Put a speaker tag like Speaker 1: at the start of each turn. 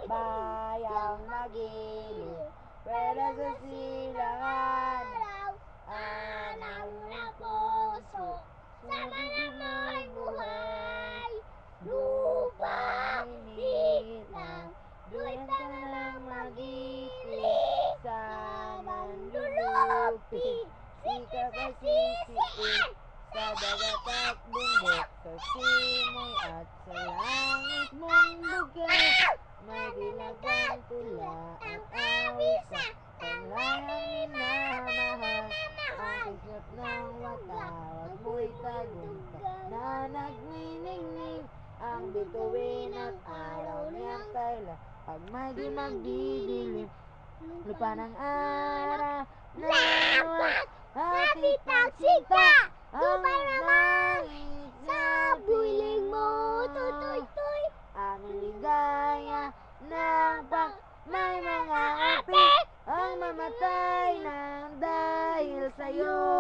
Speaker 1: bayang magiliw, pwede sa silangan, anaw ng puso, sa mga may buhay. Lupang hinilang, duyan ka ng magiliw, sa manlulupi, sika pa sisiin, sa dagat at bundok, sa simoy at sa langit mong bukit. May dilagang pula at awit sa panglayang minamahal, ang kisot ng watawat mo'y tagumpay na nagniningning, ang bituin at araw niyang tala pag may di magdidilim. Lupa ng araw na luwat at ipagsinta, ang langit sa piling mo, tutoy-toy, ang ligaya ng pag may mga api, ang mamatay ng dahil sa'yo.